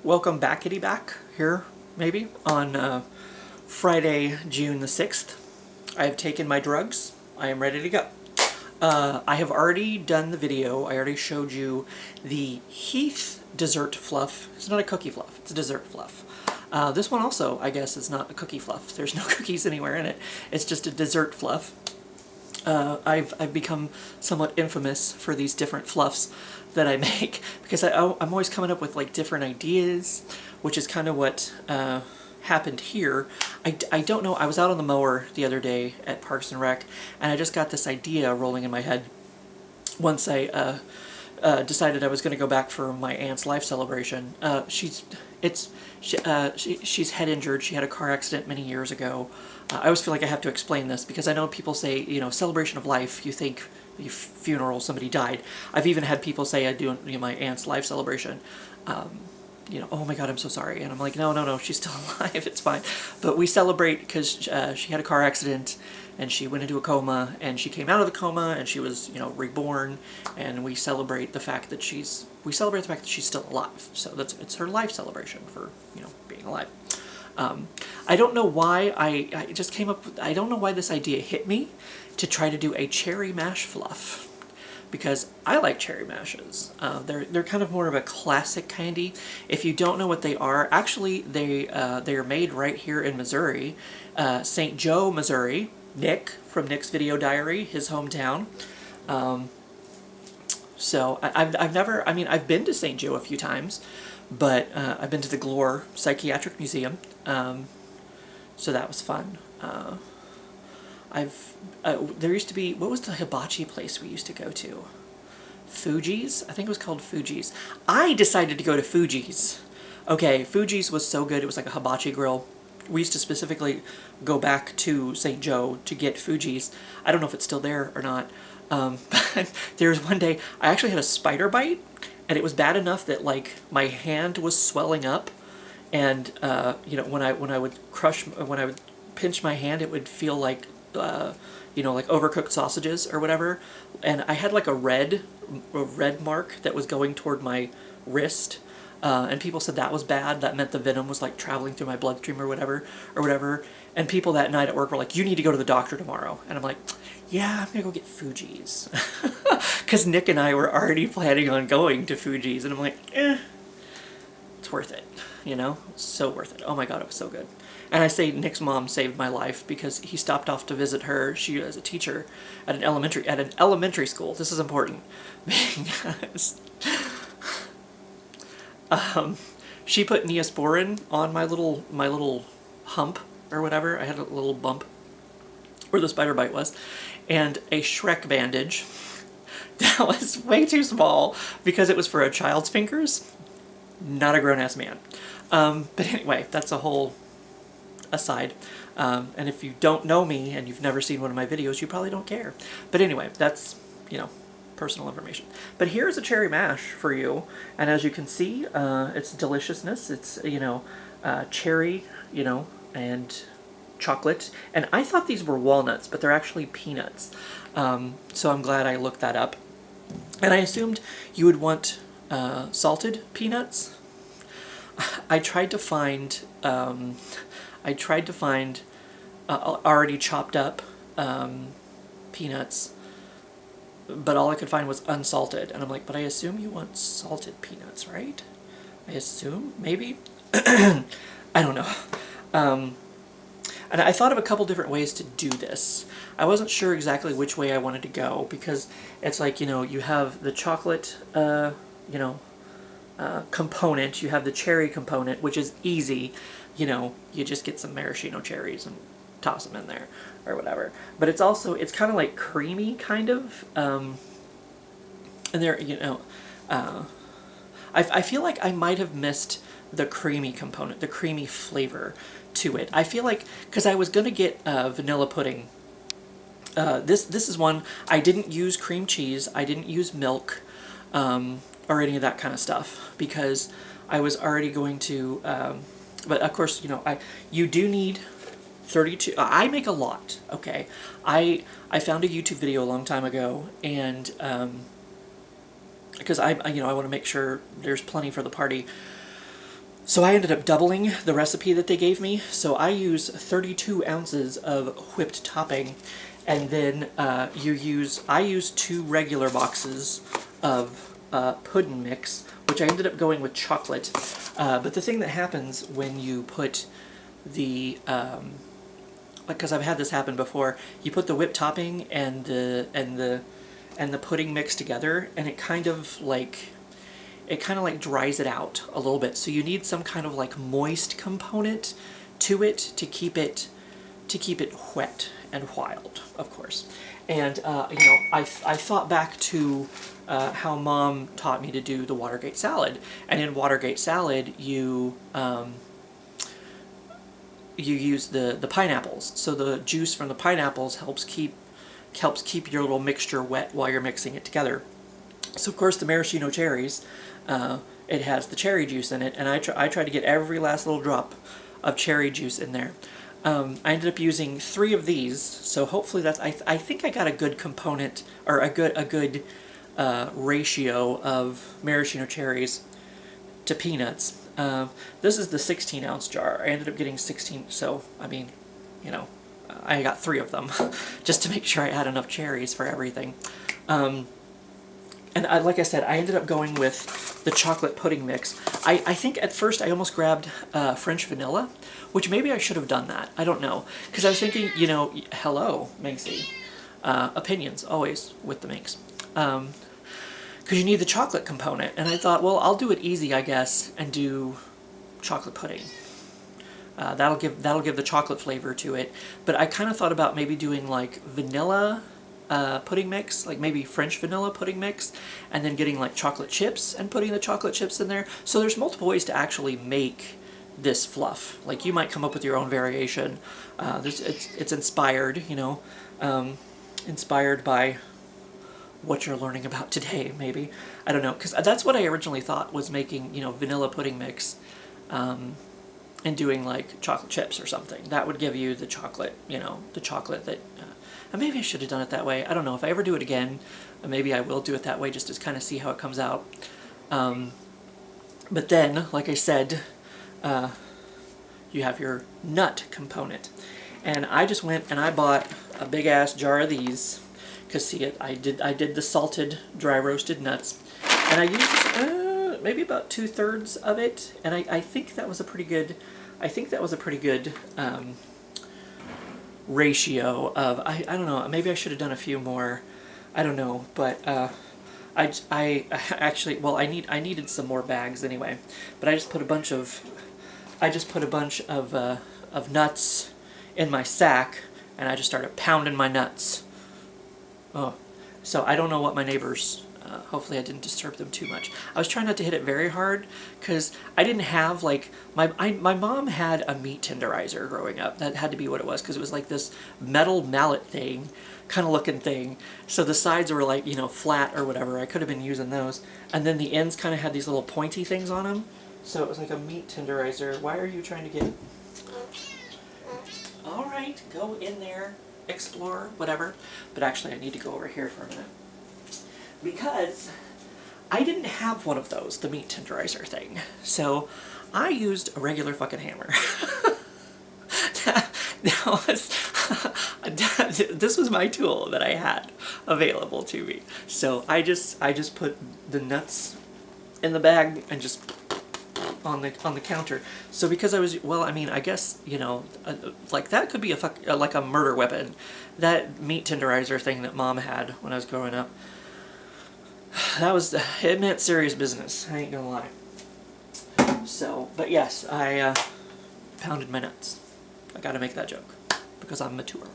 Welcome backity back here, maybe, on Friday, June the 6th. I have taken my drugs. I am ready to go. I have already done the video. I already showed you the Heath dessert fluff. It's not a cookie fluff, it's a dessert fluff. This one also, I guess, is not a cookie fluff. There's no cookies anywhere in it. It's just a dessert fluff. I've become somewhat infamous for these different fluffs that I make because I'm always coming up with like different ideas, which is kind of what happened here. I don't know, I was out on the mower the other day at Parks and Rec, and I just got this idea rolling in my head once I decided I was going to go back for my aunt's life celebration. She's head injured. She had a car accident many years ago. I always feel like I have to explain this because I know people say, you know, celebration of life, you think funeral, somebody died. I've even had people say I do, you know, my aunt's life celebration. You know, oh my God, I'm so sorry. And I'm like, no, she's still alive, it's fine. But we celebrate because she had a car accident and she went into a coma and she came out of the coma and she was, you know, reborn, and we celebrate the fact that she's still alive. So it's her life celebration for, you know, being alive. I don't know why I just came up with, I don't know why this idea hit me to try to do a cherry mash fluff, because I like cherry mashes. They're kind of more of a classic candy. If you don't know what they are, actually they are made right here in Missouri, St. Joe, Missouri. Nick from Nick's Video Diary, his hometown. So I've never, I mean, I've been to St. Joe a few times, but I've been to the Glore Psychiatric Museum, so that was fun. There used to be, what was the hibachi place we used to go to? Fuji's? I think it was called Fuji's. I decided to go to Fuji's. Okay, Fuji's was so good. It was like a hibachi grill. We used to specifically go back to St. Joe to get Fuji's. I don't know if it's still there or not. But there was one day I actually had a spider bite, and it was bad enough that like my hand was swelling up, and you know, when I would pinch my hand, it would feel like you know, like overcooked sausages or whatever. And I had like a red mark that was going toward my wrist. And people said that was bad. That meant the venom was like traveling through my bloodstream or whatever. And people that night at work were like, "You need to go to the doctor tomorrow." And I'm like, "Yeah, I'm gonna go get Fuji's," because Nick and I were already planning on going to Fuji's, and I'm like, it's worth it, you know, so worth it. Oh my God, it was so good. And I say Nick's mom saved my life because he stopped off to visit her. She was a teacher at an elementary school. This is important because she put Neosporin on my little hump or whatever. I had a little bump where the spider bite was, and a Shrek bandage that was way too small because it was for a child's fingers, not a grown-ass man. But anyway, that's a whole aside. And if you don't know me and you've never seen one of my videos, you probably don't care. But anyway, that's, you know, personal information. But here's a cherry mash for you, and as you can see, it's deliciousness. It's, you know, cherry, you know, and chocolate. And I thought these were walnuts, but they're actually peanuts. So I'm glad I looked that up. And I assumed you would want salted peanuts. I tried to find already chopped up peanuts, but all I could find was unsalted. And I'm like, but I assume you want salted peanuts, right? I assume, maybe? I don't know. And I thought of a couple different ways to do this. I wasn't sure exactly which way I wanted to go, because it's like, you know, you have the chocolate, you know, component, you have the cherry component, which is easy. You know, you just get some maraschino cherries and toss them in there or whatever. But it's also, it's kind of like creamy, kind of. And there, you know, I feel like I might have missed the creamy component, the creamy flavor to it. I feel like, because I was going to get vanilla pudding. This is one, I didn't use cream cheese, I didn't use milk, or any of that kind of stuff, because I was already going to, but of course, you know, you do need 32, I make a lot, okay? I found a YouTube video a long time ago, and, because I want to make sure there's plenty for the party. So I ended up doubling the recipe that they gave me. So I use 32 ounces of whipped topping, and then I use 2 regular boxes of pudding mix, which I ended up going with chocolate. But the thing that happens when you put the because I've had this happen before, you put the whipped topping and the pudding mix together, and it kind of like dries it out a little bit. So you need some kind of like moist component to it to keep it wet and wild, of course. And I thought back to how Mom taught me to do the Watergate salad, and in Watergate salad you use the pineapples. So the juice from the pineapples helps keep your little mixture wet while you're mixing it together. So of course the maraschino cherries, it has the cherry juice in it, and I tried to get every last little drop of cherry juice in there. I ended up using 3 of these, so hopefully that's, I think I got a good component, or a good ratio of maraschino cherries to peanuts. This is the 16-ounce jar. I ended up getting 16, so I mean, I got 3 of them just to make sure I had enough cherries for everything. And like I said, I ended up going with the chocolate pudding mix. I think at first I almost grabbed French vanilla, which maybe I should have done that. I don't know. Because I was thinking, hello, Minxie. Opinions, always with the Minx. Because you need the chocolate component. And I thought, well, I'll do it easy, I guess, and do chocolate pudding. That'll give the chocolate flavor to it. But I kind of thought about maybe doing like vanilla pudding mix, like maybe French vanilla pudding mix, and then getting like chocolate chips and putting the chocolate chips in there. So there's multiple ways to actually make this fluff. Like you might come up with your own variation. It's inspired, inspired by what you're learning about today, maybe. I don't know, because that's what I originally thought was making, vanilla pudding mix and doing like chocolate chips or something. That would give you the chocolate, the chocolate that... and maybe I should have done it that way. I don't know. If I ever do it again, maybe I will do it that way just to kind of see how it comes out. But then, like I said, you have your nut component. And I just went and I bought a big-ass jar of these. Because, see, I did the salted, dry-roasted nuts. And I used maybe about 2/3 of it. And I think that was a pretty good... ratio of, I don't know, maybe I should have done a few more, I don't know, but I actually, well, I needed some more bags anyway, but I just put a bunch of nuts in my sack, and I just started pounding my nuts. Oh, so I don't know what my neighbors, hopefully I didn't disturb them too much. I was trying not to hit it very hard, because I didn't have, like, my mom had a meat tenderizer growing up. That had to be what it was, because it was like this metal mallet thing, kind of looking thing. So the sides were like, flat or whatever. I could have been using those. And then the ends kind of had these little pointy things on them. So it was like a meat tenderizer. Why are you trying to get... All right, go in there, explore, whatever. But actually, I need to go over here for a minute. Because I didn't have one of those, the meat tenderizer thing. So I used a regular fucking hammer. This was my tool that I had available to me. So I just put the nuts in the bag and just on the counter. So because I was, well, I mean, I guess, like that could be like a murder weapon. That meat tenderizer thing that Mom had when I was growing up. It meant serious business, I ain't gonna lie. So, but yes, I pounded my nuts. I gotta make that joke, because I'm mature.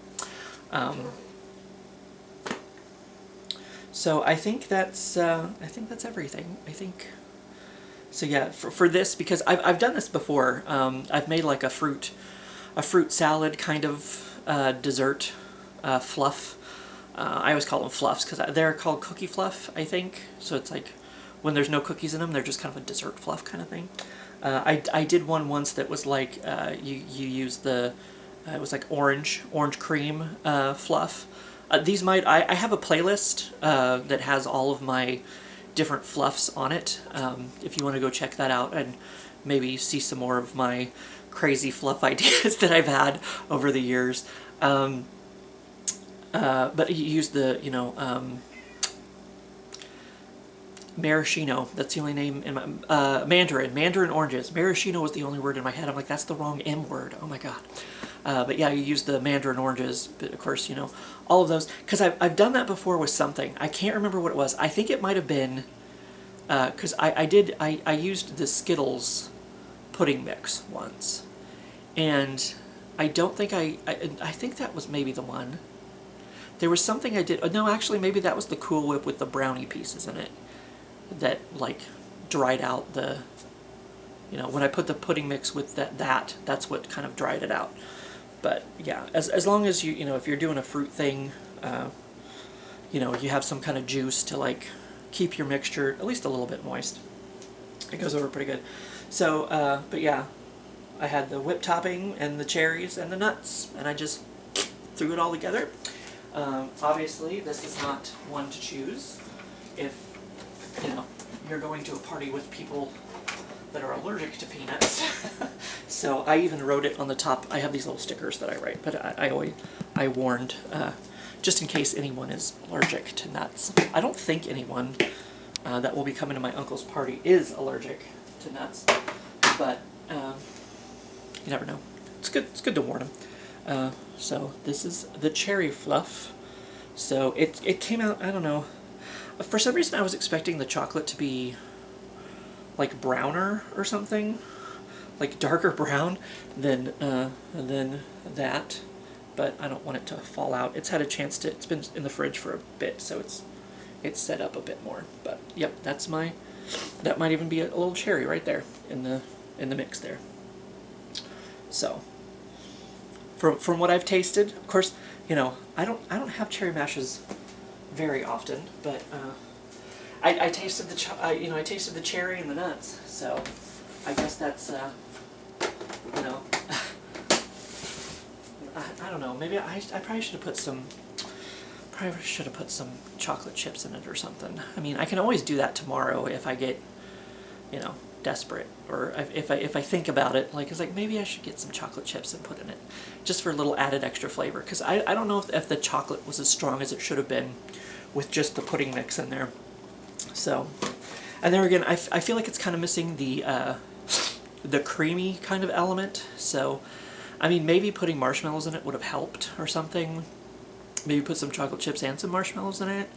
So I think that's everything. So yeah, for this, because I've done this before. I've made like a fruit salad kind of dessert fluff. I always call them fluffs because they're called cookie fluff, I think. So it's like when there's no cookies in them, they're just kind of a dessert fluff kind of thing. I did one once that was like you use it was like orange cream fluff. I have a playlist that has all of my different fluffs on it. If you want to go check that out and maybe see some more of my crazy fluff ideas that I've had over the years. But you use the, maraschino. That's the only name in my mandarin oranges. Maraschino was the only word in my head. I'm like, that's the wrong M word. Oh my god. But yeah, you use the mandarin oranges. But of course, all of those, because I've done that before with something. I can't remember what it was. I think it might have been because I used the Skittles pudding mix once, and I don't think I think that was maybe the one. There was something I did. No, actually, maybe that was the Cool Whip with the brownie pieces in it that like dried out the. When I put the pudding mix with that's what kind of dried it out. But yeah, as long as if you're doing a fruit thing, you have some kind of juice to like keep your mixture at least a little bit moist. It goes over pretty good. So, but yeah, I had the whipped topping and the cherries and the nuts, and I just threw it all together. Obviously, this is not one to choose. If you're going to a party with people that are allergic to peanuts. So I even wrote it on the top. I have these little stickers that I write, but I warned just in case anyone is allergic to nuts. I don't think anyone that will be coming to my uncle's party is allergic to nuts, but you never know. It's good to warn them. So this is the cherry fluff. So it came out, I don't know. For some reason I was expecting the chocolate to be like browner or something, like darker brown than that, but I don't want it to fall out. It's had a chance to. It's been in the fridge for a bit, so it's set up a bit more. But yep, that might even be a little cherry right there in the mix there. So from what I've tasted, of course, I don't have cherry mashes very often, but I tasted I tasted the cherry and the nuts, so I guess that's I don't know, maybe I probably should have put some chocolate chips in it or something. I mean, I can always do that tomorrow if I get desperate, or if I think about it, like it's like maybe I should get some chocolate chips and put in it just for a little added extra flavor, because I don't know if the chocolate was as strong as it should have been with just the pudding mix in there. So, and there again, I feel like it's kind of missing the creamy kind of element. So, I mean, maybe putting marshmallows in it would have helped or something. Maybe put some chocolate chips and some marshmallows in it.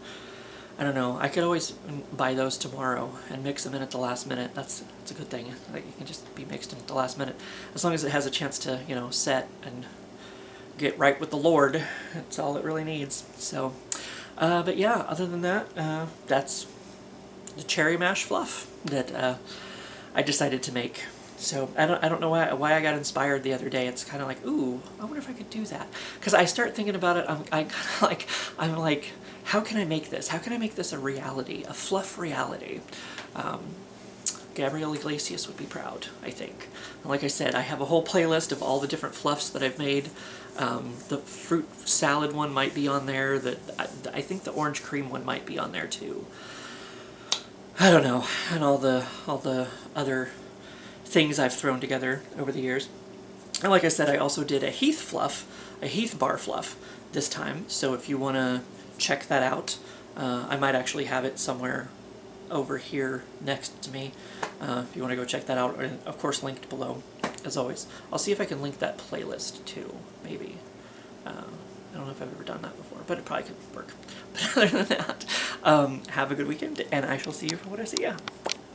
I don't know. I could always buy those tomorrow and mix them in at the last minute. That's a good thing. Like, you can just be mixed in at the last minute, as long as it has a chance to set and get right with the Lord. That's all it really needs. So, but yeah, other than that, that's the cherry mash fluff that I decided to make. So I don't know why I got inspired the other day. It's kind of like, ooh, I wonder if I could do that. Because I start thinking about it. I'm like, how can I make this? How can I make this a reality, a fluff reality? Gabrielle Iglesias would be proud, I think. And like I said, I have a whole playlist of all the different fluffs that I've made. The fruit salad one might be on there. I think the orange cream one might be on there too. I don't know, and all the other things I've thrown together over the years. And like I said, I also did a Heath bar fluff this time. So if you want to check that out, I might actually have it somewhere over here next to me. If you want to go check that out, and of course linked below, as always. I'll see if I can link that playlist too, maybe. I don't know if I've ever done that before, but it probably could work. But other than that, have a good weekend, and I shall see you for what I see ya.